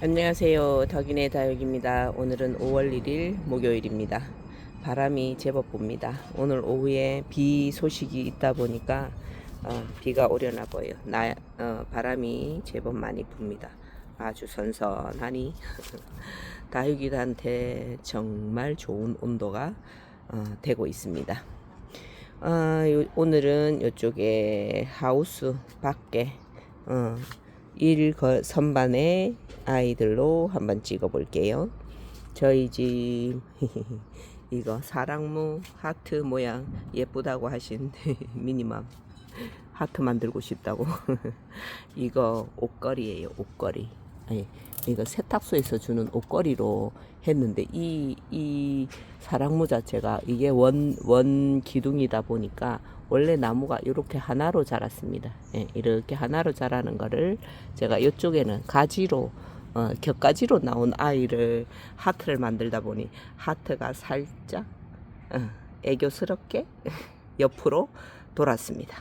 안녕하세요. 덕인의 다육입니다. 오늘은 5월 1일 목요일입니다. 바람이 제법 붑니다. 오늘 오후에 비 소식이 있다 보니까 비가 오려나 보여. 바람이 제법 많이 붑니다. 아주 선선하니 다육이한테 정말 좋은 온도가 되고 있습니다. 오늘은 이쪽에 하우스 밖에 선반의 아이들로 한번 찍어 볼게요. 저희 집 이거 사랑무 하트 모양 예쁘다고 하신 미니멈 하트 만들고 싶다고 이거 옷걸이에요. 옷걸이. 아니, 이거 세탁소에서 주는 옷걸이로 했는데 이 사랑무 자체가 이게 원 기둥이다 보니까 원래 나무가 이렇게 하나로 자랐습니다. 예, 이렇게 하나로 자라는 거를 제가 이쪽에는 가지로 겹가지로 나온 아이를 하트를 만들다 보니 하트가 살짝 애교스럽게 옆으로 돌았습니다.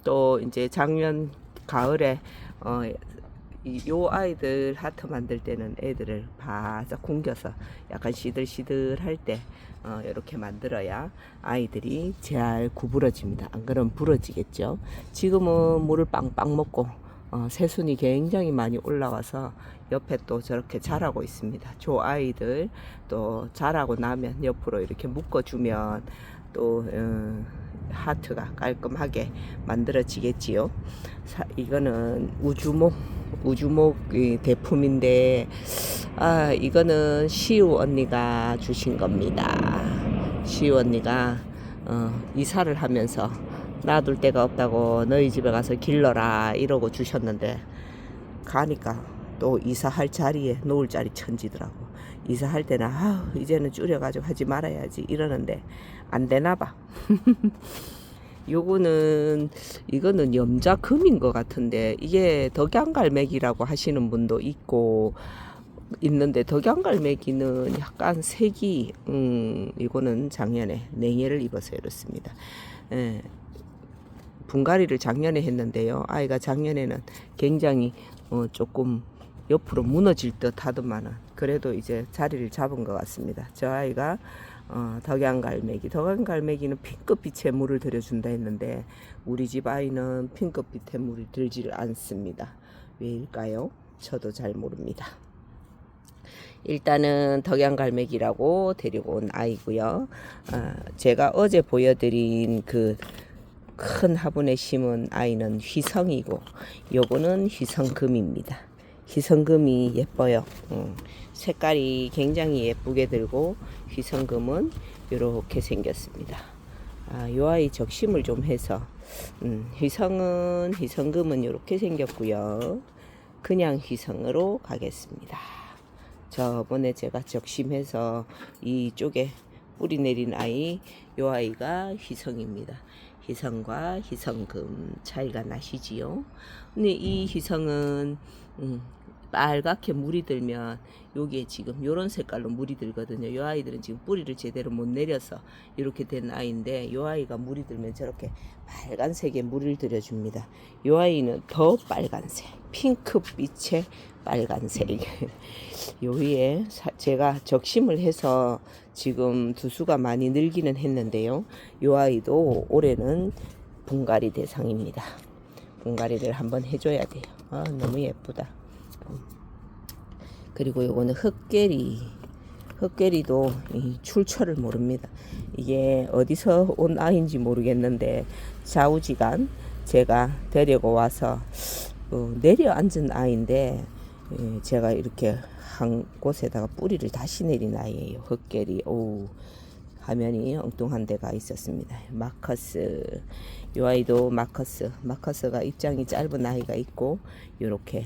또 이제 작년 가을에 요 아이들 하트 만들 때는 애들을 바싹 굶겨서 약간 시들시들할 때 이렇게 만들어야 아이들이 잘 구부러집니다. 안 그러면 부러지겠죠. 지금은 물을 빵빵 먹고 새순이 굉장히 많이 올라와서 옆에 또 저렇게 자라고 있습니다. 저 아이들 또 자라고 나면 옆으로 이렇게 묶어주면 또 하트가 깔끔하게 만들어지겠지요. 이거는 우주목 대품인데 이거는 시우 언니가 주신 겁니다. 시우 언니가 이사를 하면서 놔둘 데가 없다고 너희 집에 가서 길러라 이러고 주셨는데 가니까 또 이사할 자리에 놓을 자리 천지더라고. 이사할 때는 이제는 줄여가지고 하지 말아야지 이러는데 안 되나 봐. 이거는 염자금인 것 같은데 이게 덕양갈매기라고 하시는 분도 있는데 덕양갈매기는 약간 색이 이거는 작년에 냉해를 입어서 이렇습니다. 예, 분갈이를 작년에 했는데요. 아이가 작년에는 굉장히 조금 옆으로 무너질 듯 하더만은 그래도 이제 자리를 잡은 것 같습니다. 저 아이가 덕양갈매기는 핑크빛의 물을 들여준다 했는데 우리 집 아이는 핑크빛의 물을 들지를 않습니다. 왜일까요? 저도 잘 모릅니다. 일단은 덕양갈매기라고 데리고 온 아이고요. 제가 어제 보여드린 그 큰 화분에 심은 아이는 휘성이고 요거는 휘성금입니다. 휘성금이 예뻐요. 색깔이 굉장히 예쁘게 들고 휘성금은 이렇게 생겼습니다. 요 아이 적심을 좀 해서 휘성금은 이렇게 생겼고요. 그냥 휘성으로 가겠습니다. 저번에 제가 적심해서 이쪽에 뿌리 내린 아이 요 아이가 휘성입니다. 휘성과 휘성금 차이가 나시지요. 근데 이 휘성은 빨갛게 물이 들면 여기에 지금 요런 색깔로 물이 들거든요. 요 아이들은 지금 뿌리를 제대로 못 내려서 이렇게 된 아이인데 요 아이가 물이 들면 저렇게 빨간색에 물을 들여줍니다. 요 아이는 더 빨간색, 핑크빛의 빨간색. 요 위에 제가 적심을 해서 지금 두수가 많이 늘기는 했는데요. 요 아이도 올해는 분갈이 대상입니다. 분갈이를 한번 해줘야 돼요. 너무 예쁘다. 그리고 요거는 흑계리도 출처를 모릅니다. 이게 어디서 온 아이인지 모르겠는데 좌우지간 제가 데리고 와서 내려앉은 아이인데 제가 이렇게 한 곳에다가 뿌리를 다시 내린 아이예요. 흑계리. 화면이 엉뚱한 데가 있었습니다. 마커스. 이 아이도 마커스가 입장이 짧은 아이가 있고 이렇게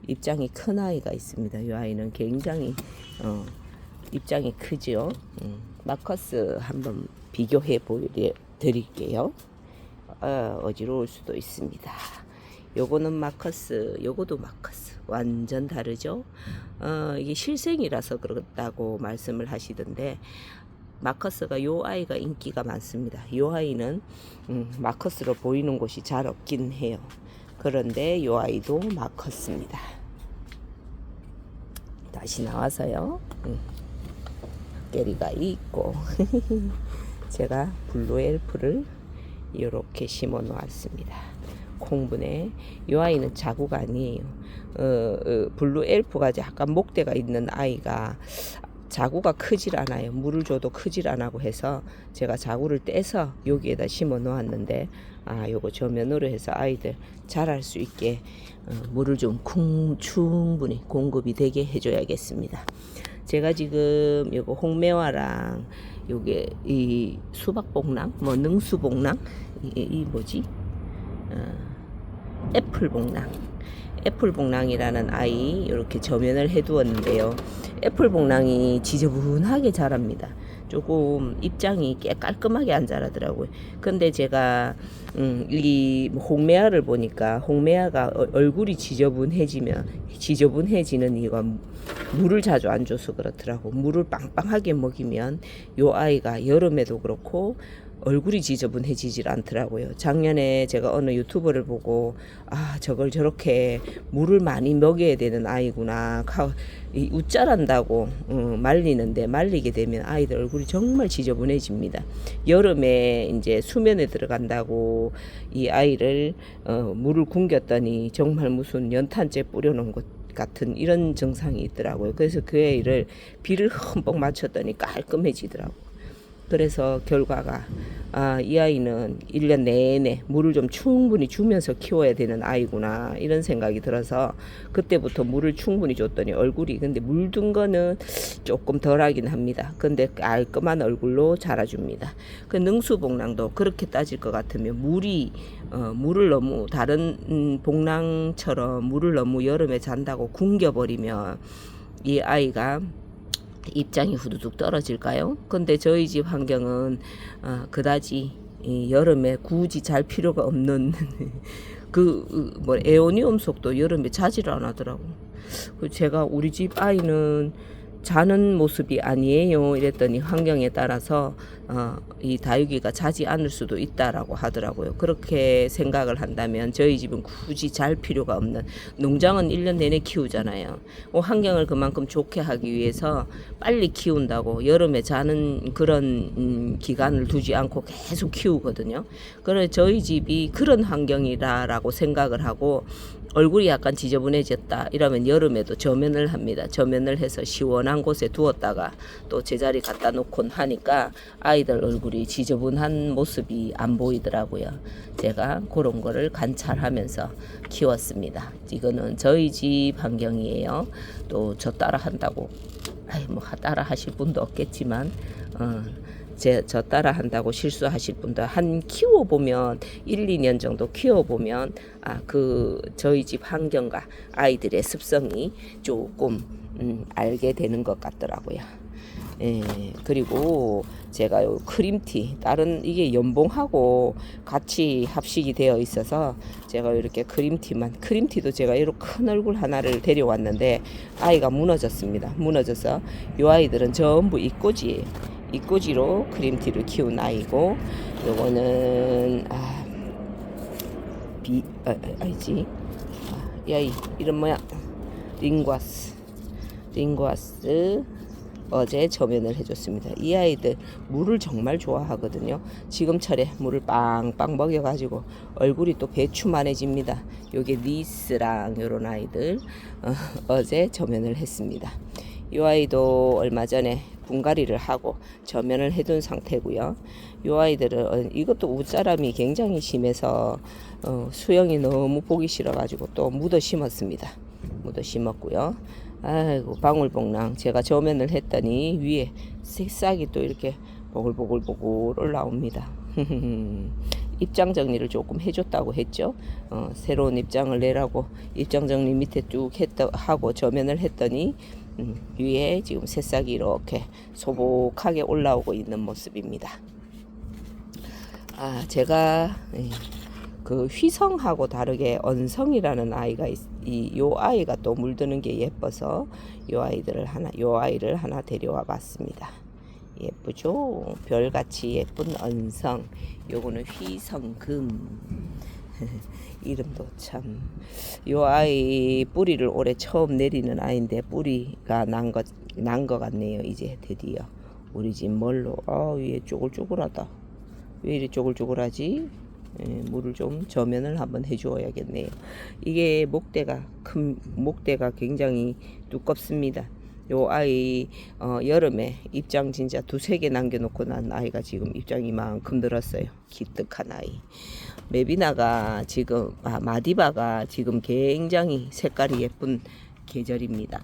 입장이 큰 아이가 있습니다. 이 아이는 굉장히 입장이 크죠. 마커스 한번 비교해 보여드릴게요. 어지러울 수도 있습니다. 요거는 마커스, 요거도 마커스. 완전 다르죠. 이게 실생이라서 그렇다고 말씀을 하시던데 마커스가 요 아이가 인기가 많습니다. 요 아이는 마커스로 보이는 곳이 잘 없긴 해요. 그런데 요 아이도 마커스입니다. 다시 나와서요. 깨리가 있고 제가 블루 엘프를 이렇게 심어 놓았습니다. 콩분에 이 아이는 자구가 아니에요. 블루 엘프가 약간 목대가 있는 아이가 자구가 크질 않아요. 물을 줘도 크질 않고 해서 제가 자구를 떼서 여기에다 심어 놓았는데, 요거 저면으로 해서 아이들 자랄 수 있게 물을 좀 충분히 공급이 되게 해줘야겠습니다. 제가 지금 요거 홍매화랑 요게 이 수박복랑 뭐 능수복랑 이 뭐지 애플복랑이라는 아이 이렇게 저면을 해두었는데요. 애플복랑이 지저분하게 자랍니다. 조금 입장이 꽤 깔끔하게 안 자라더라고요. 근데 제가 이 홍매화를 보니까 홍매화가 얼굴이 지저분해지는 이유가 물을 자주 안 줘서 그렇더라고. 물을 빵빵하게 먹이면 요 아이가 여름에도 그렇고 얼굴이 지저분해지질 않더라고요. 작년에 제가 어느 유튜버를 보고 저걸 저렇게 물을 많이 먹여야 되는 아이구나. 웃자란다고 말리는데 말리게 되면 아이들 얼굴이 정말 지저분해집니다. 여름에 이제 수면에 들어간다고 이 아이를 물을 굶겼더니 정말 무슨 연탄재 뿌려놓은 것 같은 이런 증상이 있더라고요. 그래서 그 애를 비를 흠뻑 맞췄더니 깔끔해지더라고요. 그래서 결과가 이 아이는 1년 내내 물을 좀 충분히 주면서 키워야 되는 아이구나 이런 생각이 들어서 그때부터 물을 충분히 줬더니 얼굴이 근데 물든 거는 조금 덜하긴 합니다. 근데 깔끔한 얼굴로 자라줍니다. 그 능수복랑도 그렇게 따질 것 같으면 물을 너무 다른 복랑처럼 물을 너무 여름에 잔다고 굶겨버리면 이 아이가 입장이 후두둑 떨어질까요? 근데 저희 집 환경은 그다지 여름에 굳이 잘 필요가 없는 에오니움 속도 여름에 자지를 안 하더라고. 제가 우리 집 아이는 자는 모습이 아니에요 이랬더니 환경에 따라서 이 다육이가 자지 않을 수도 있다라고 하더라고요. 그렇게 생각을 한다면 저희 집은 굳이 잘 필요가 없는, 농장은 1년 내내 키우잖아요. 환경을 그만큼 좋게 하기 위해서 빨리 키운다고 여름에 자는 그런 기간을 두지 않고 계속 키우거든요. 그래서 저희 집이 그런 환경이라고 생각을 하고 얼굴이 약간 지저분해졌다 이러면 여름에도 저면을 합니다. 저면을 해서 시원한 곳에 두었다가 또 제자리 갖다 놓곤 하니까 아이들 얼굴이 지저분한 모습이 안 보이더라고요. 제가 그런 거를 관찰하면서 키웠습니다. 이거는 저희 집 환경이에요. 또 저 따라 한다고 따라 하실 분도 없겠지만 저 따라 한다고 실수하실 분들 한 키워보면 1, 2년 정도 키워보면 저희 집 환경과 아이들의 습성이 조금 알게 되는 것 같더라고요. 그리고 제가 요 크림티 이게 연봉하고 같이 합식이 되어 있어서 제가 이렇게 크림티도 제가 이렇게 큰 얼굴 하나를 데려왔는데 아이가 무너졌습니다. 무너져서 요 아이들은 전부 이꼬지로 크림티를 키운 아이고, 요거는 이 아이 이름 뭐야? 링과스 어제 저면을 해줬습니다. 이 아이들 물을 정말 좋아하거든요. 지금철에 물을 빵빵 먹여가지고 얼굴이 또 배추만해집니다. 요게 니스랑 요런 아이들 어제 저면을 했습니다. 이 아이도 얼마 전에 분갈이를 하고 저면을 해둔 상태고요. 이 아이들은 이것도 웃자람이 굉장히 심해서 수영이 너무 보기 싫어가지고 또 묻어 심었습니다. 묻어 심었고요. 아이고 방울복랑 제가 저면을 했더니 위에 새싹이 또 이렇게 보글보글 올라옵니다. 입장 정리를 조금 해줬다고 했죠. 새로운 입장을 내라고 입장 정리 밑에 쭉 하고 저면을 했더니 위에 지금 새싹이 이렇게 소복하게 올라오고 있는 모습입니다. 제가 그 휘성하고 다르게 언성이라는 아이가 요 아이가 또 물드는 게 예뻐서 요 아이를 하나 데려와 봤습니다. 예쁘죠? 별같이 예쁜 언성. 요거는 휘성금. 이름도 참. 요 아이 뿌리를 올해 처음 내리는 아이인데 뿌리가 난 것 같네요. 이제 드디어 우리 집 멀로. 위에 쪼글쪼글하다. 왜 이리 쪼글쪼글하지? 물을 좀 저면을 한번 해주어야겠네요. 이게 목대가 굉장히 두껍습니다. 요 아이 여름에 입장 진짜 두세 개 남겨놓고 난 아이가 지금 입장이 이만큼 늘었어요. 기특한 아이. 메비나가 지금 마디바가 지금 굉장히 색깔이 예쁜 계절입니다.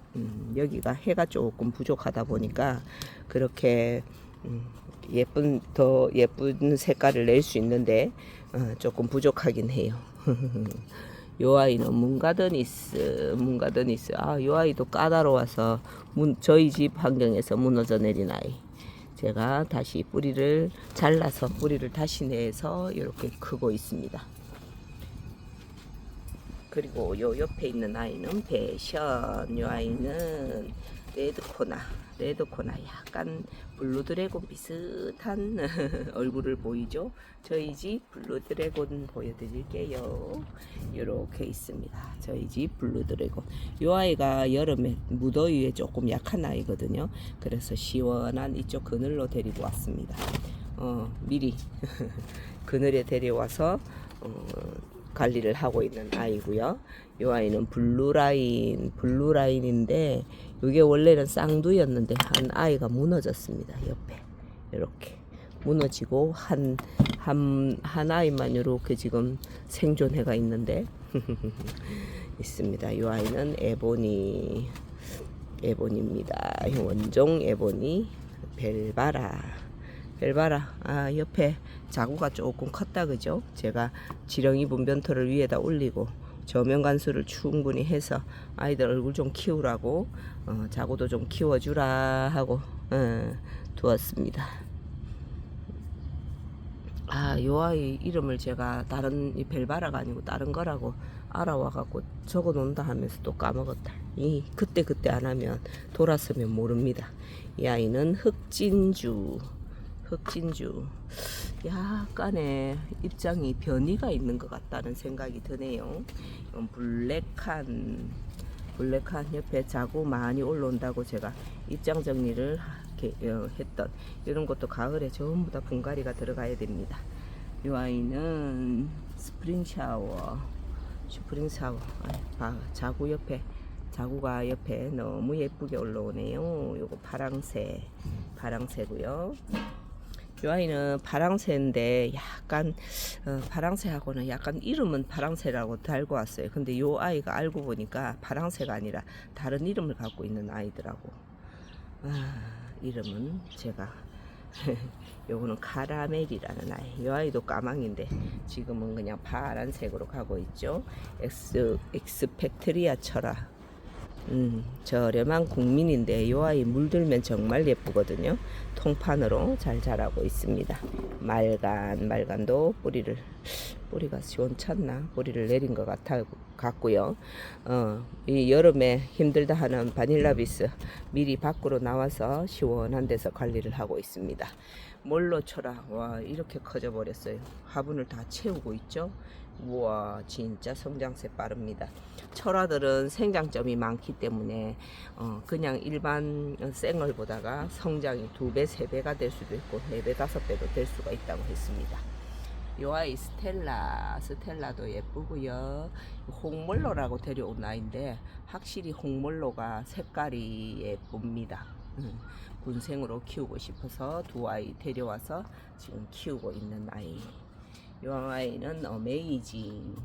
여기가 해가 조금 부족하다 보니까 그렇게 더 예쁜 색깔을 낼 수 있는데 조금 부족하긴 해요. 요 아이는 문가드니스. 요 아이도 까다로워서 저희 집 환경에서 무너져 내린 아이. 제가 다시 뿌리를 잘라서 뿌리를 다시 내서 이렇게 크고 있습니다. 그리고 요 옆에 있는 아이는 패션. 요 아이는 레드코나 약간 블루드래곤 비슷한 얼굴을 보이죠. 저희 집 블루드래곤 보여드릴게요. 이렇게 있습니다. 저희 집 블루드래곤. 요 아이가 여름에 무더위에 조금 약한 아이거든요. 그래서 시원한 이쪽 그늘로 데리고 왔습니다. 미리 그늘에 데려와서 관리를 하고 있는 아이고요. 이 아이는 블루라인인데 이게 원래는 쌍두였는데 한 아이가 무너졌습니다. 옆에 이렇게 무너지고 한 아이만 이렇게 지금 생존해가 있는데 있습니다. 이 아이는 에보니입니다. 원종 에보니 벨바라. 옆에 자구가 조금 컸다 그죠? 제가 지렁이 분변토를 위에다 올리고 저면 간수를 충분히 해서 아이들 얼굴 좀 키우라고 자구도 좀 키워주라 하고 두었습니다. 요 아이 이름을 제가 다른 이 벨바라가 아니고 다른 거라고 알아와갖고 적어 놓는다 하면서 또 까먹었다. 그때 안 하면 돌았으면 모릅니다. 이 아이는 흑진주. 약간의 입장이 변이가 있는 것 같다는 생각이 드네요. 블랙한 옆에 자구 많이 올라온다고 제가 입장 정리를 했던 이런 것도 가을에 전부 다 분갈이가 들어가야 됩니다. 이 아이는 스프링 샤워. 자구가 옆에 너무 예쁘게 올라오네요. 요거 파랑새고요. 이 아이는 파랑새인데 약간 파랑새하고는 약간 이름은 파랑새라고 달고 왔어요. 근데 이 아이가 알고 보니까 파랑새가 아니라 다른 이름을 갖고 있는 아이더라고. 이름은 제가 요거는 카라멜이라는 아이. 이 아이도 까망인데 지금은 그냥 파란색으로 가고 있죠. 엑스펙트리아 철아. 저렴한 국민인데 이 아이 물들면 정말 예쁘거든요. 통판으로 잘 자라고 있습니다. 말간도 뿌리가 시원찮나? 뿌리를 내린 것 같고요. 이 여름에 힘들다 하는 바닐라비스 미리 밖으로 나와서 시원한 데서 관리를 하고 있습니다. 몰로 철아, 와 이렇게 커져 버렸어요. 화분을 다 채우고 있죠. 우와 진짜 성장세 빠릅니다. 철화들은 생장점이 많기 때문에 그냥 일반 생얼보다가 성장이 2배, 3배가 될 수도 있고 4배, 5배도 될 수가 있다고 했습니다. 요 아이 스텔라도 예쁘고요. 홍몰로라고 데려온 아이인데 확실히 홍몰로가 색깔이 예쁩니다. 군생으로 키우고 싶어서 두 아이 데려와서 지금 키우고 있는 아이. 이 아이는 어메이징.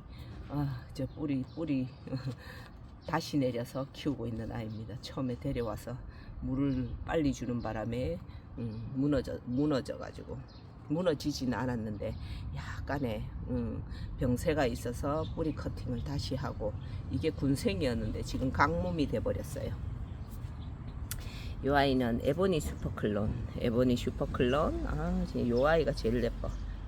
저 뿌리 다시 내려서 키우고 있는 아이입니다. 처음에 데려와서 물을 빨리 주는 바람에 무너져가지고 무너지지는 않았는데 약간의 병세가 있어서 뿌리 커팅을 다시 하고 이게 군생이었는데 지금 강몸이 돼버렸어요. 이 아이는 에보니 슈퍼클론. 이 아이가 제일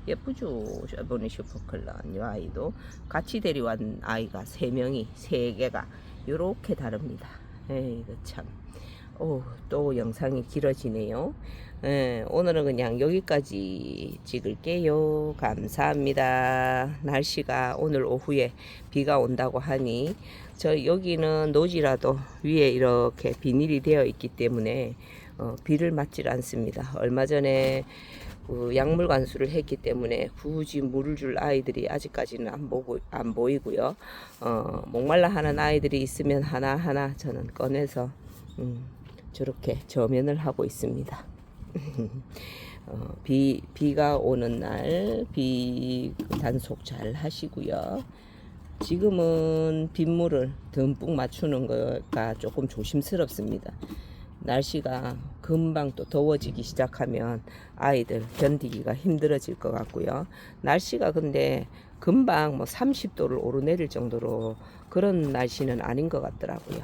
예쁘죠. 에보니 슈퍼클론. 이 아이도 같이 데려온 아이가 3개가 요렇게 다릅니다. 이거 참 또 영상이 길어지네요. 오늘은 그냥 여기까지 찍을게요. 감사합니다. 날씨가 오늘 오후에 비가 온다고 하니 저 여기는 노지라도 위에 이렇게 비닐이 되어 있기 때문에 비를 맞질 않습니다. 얼마 전에 약물 관수를 했기 때문에 굳이 물을 줄 아이들이 아직까지는 안 보이고요. 목말라 하는 아이들이 있으면 하나하나 저는 꺼내서 저렇게 저면을 하고 있습니다. 비가 오는 날 비 단속 잘 하시고요. 지금은 빗물을 듬뿍 맞추는 거가 조금 조심스럽습니다. 날씨가 금방 또 더워지기 시작하면 아이들 견디기가 힘들어질 것 같고요. 날씨가 근데 금방 뭐 30도를 오르내릴 정도로 그런 날씨는 아닌 것 같더라고요.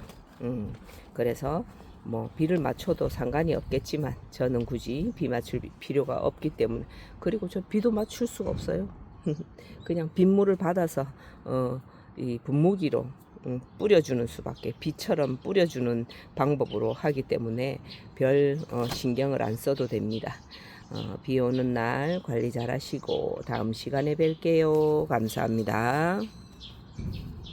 그래서 뭐 비를 맞춰도 상관이 없겠지만 저는 굳이 비 맞출 필요가 없기 때문에, 그리고 저 비도 맞출 수가 없어요. 그냥 빗물을 받아서 이 분무기로 뿌려주는 수밖에, 비처럼 뿌려주는 방법으로 하기 때문에 별 신경을 안 써도 됩니다. 비 오는 날 관리 잘 하시고 다음 시간에 뵐게요. 감사합니다.